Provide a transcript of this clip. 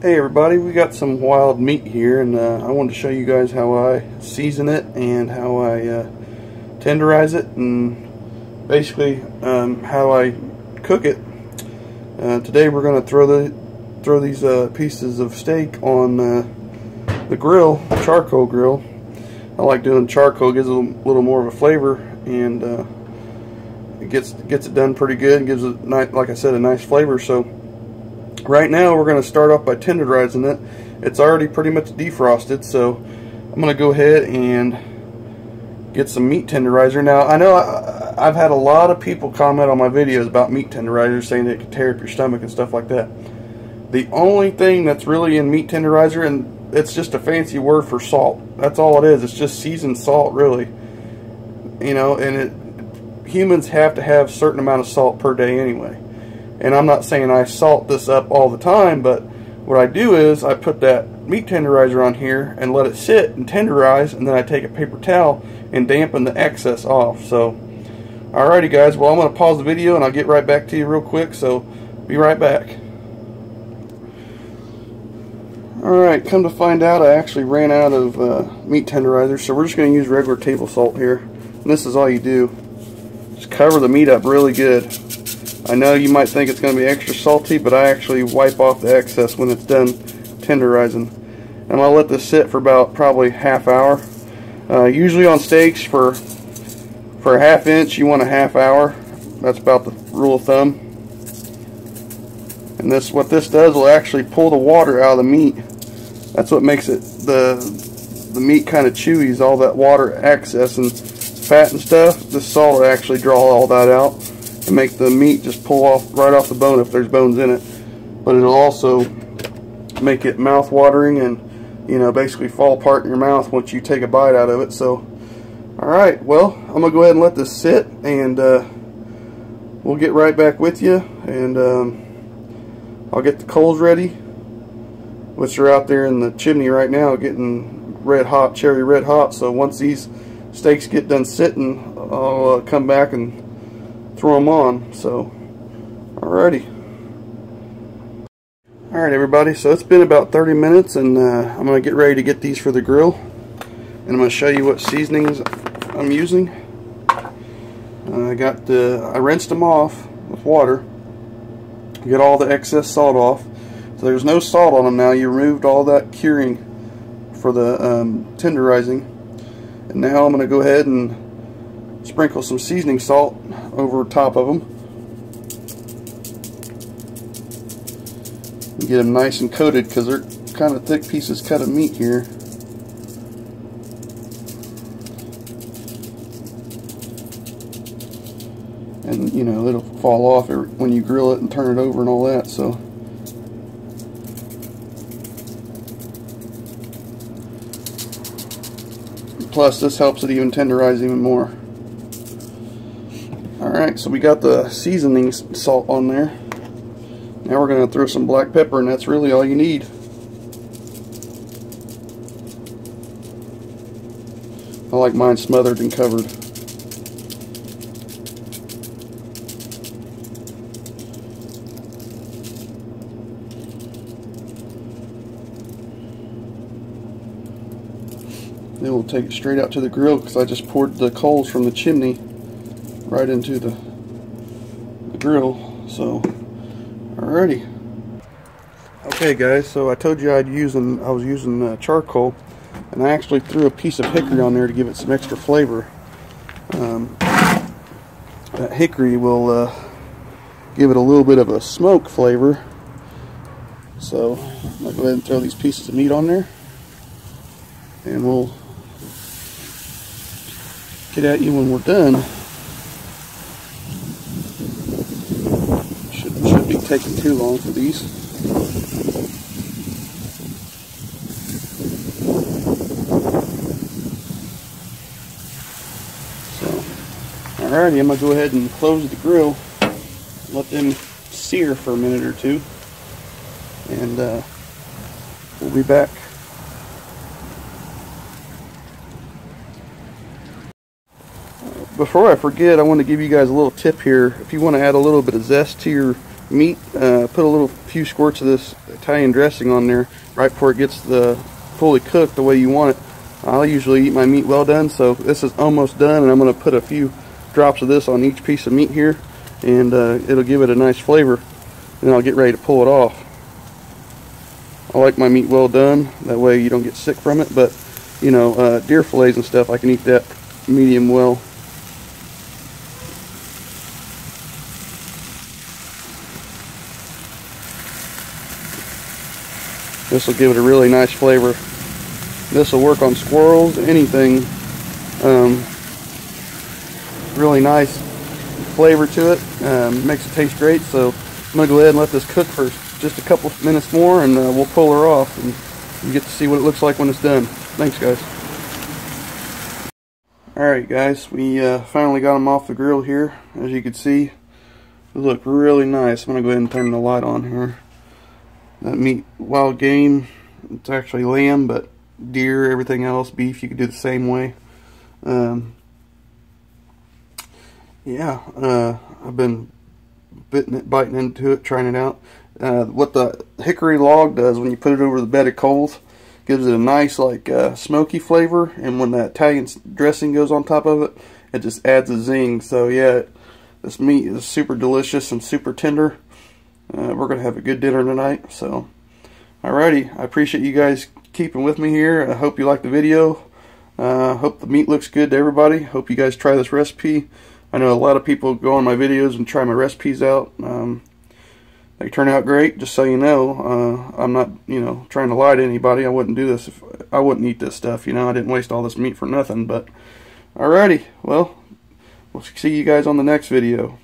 Hey everybody, we got some wild meat here, and I wanted to show you guys how I season it and how I tenderize it, and basically how I cook it. Today we're going to throw these pieces of steak on the grill, charcoal grill. I like doing charcoal; it gives it a little more of a flavor, and it gets it done pretty good and gives it, like I said, a nice flavor. So right now we're going to start off by tenderizing it. It's already pretty much defrosted, so I'm going to go ahead and get some meat tenderizer. Now I know I've had a lot of people comment on my videos about meat tenderizers, saying that it can tear up your stomach and stuff like that. The only thing that's really in meat tenderizer, and it's just a fancy word for salt. That's all it is. It's just seasoned salt, really. You know, and humans have to have a certain amount of salt per day anyway. And I'm not saying I salt this up all the time, but what I do is I put that meat tenderizer on here and let it sit and tenderize, and then I take a paper towel and dampen the excess off. So, alrighty guys, well I'm going to pause the video and I'll get right back to you real quick, so be right back. Alright, come to find out I actually ran out of meat tenderizer, so we're just going to use regular table salt here. And this is all you do. Just cover the meat up really good. I know you might think it's going to be extra salty, but I actually wipe off the excess when it's done tenderizing. And I'll let this sit for about probably half hour. Usually on steaks, for a half inch, you want a half hour. That's about the rule of thumb. And what this does will actually pull the water out of the meat. That's what makes it the meat kind of chewy, is all that water excess and fat and stuff. This salt will actually draw all that out and make the meat just pull off right off the bone if there's bones in it. But it'll also make it mouth watering and, you know, basically fall apart in your mouth once you take a bite out of it. So alright, well I'm gonna go ahead and let this sit, and we'll get right back with you, and I'll get the coals ready, which are out there in the chimney right now getting red hot, cherry red hot. So once these steaks get done sitting, I'll come back and throw them on. So alrighty. Alright everybody, so it's been about 30 minutes, and I'm going to get ready to get these for the grill, and I'm going to show you what seasonings I'm using. I rinsed them off with water, get all the excess salt off. So there's no salt on them now. You removed all that curing for the tenderizing, and now I'm going to go ahead and sprinkle some seasoning salt over top of them. Get them nice and coated, because they're kind of thick pieces cut of meat here. And you know, it'll fall off when you grill it and turn it over and all that. So plus this helps it even tenderize even more. Alright, so we got the seasoning salt on there. Now we're going to throw some black pepper, and that's really all you need. I like mine smothered and covered. Then we'll take it straight out to the grill, because I just poured the coals from the chimney right into the grill. So alrighty. Okay guys, so I told you I was using charcoal, and I actually threw a piece of hickory on there to give it some extra flavor. That hickory will give it a little bit of a smoke flavor. So I'm going to go ahead and throw these pieces of meat on there, and we'll get at you when we're done. Shouldn't be taking too long for these. So, alrighty, I'm gonna go ahead and close the grill, let them sear for a minute or two, and we'll be back. Before I forget, I want to give you guys a little tip here. If you want to add a little bit of zest to your meat, put a little few squirts of this Italian dressing on there right before it gets fully cooked the way you want it. I'll usually eat my meat well done, so this is almost done, and I'm going to put a few drops of this on each piece of meat here, and it'll give it a nice flavor, and I'll get ready to pull it off. I like my meat well done, that way you don't get sick from it, but you know, deer fillets and stuff, I can eat that medium well. This will give it a really nice flavor. This will work on squirrels, anything. Really nice flavor to it. Makes it taste great. So I'm going to go ahead and let this cook for just a couple minutes more, and we'll pull her off, and you get to see what it looks like when it's done. Thanks, guys. Alright, guys, we finally got them off the grill here. As you can see, they look really nice. I'm going to go ahead and turn the light on here. That meat, wild game, it's actually lamb, but deer, everything else, beef, you could do the same way. Yeah, I've been biting into it, trying it out. What the hickory log does when you put it over the bed of coals, gives it a nice like smoky flavor, and when that Italian dressing goes on top of it, it just adds a zing. So yeah, this meat is super delicious and super tender. We're going to have a good dinner tonight. So, alrighty, I appreciate you guys keeping with me here. I hope you like the video. Hope the meat looks good to everybody. Hope you guys try this recipe. I know a lot of people go on my videos and try my recipes out. They turn out great, just so you know. I'm not, you know, trying to lie to anybody. I wouldn't do this if I wouldn't eat this stuff, you know. I didn't waste all this meat for nothing. But alrighty, well, we'll see you guys on the next video.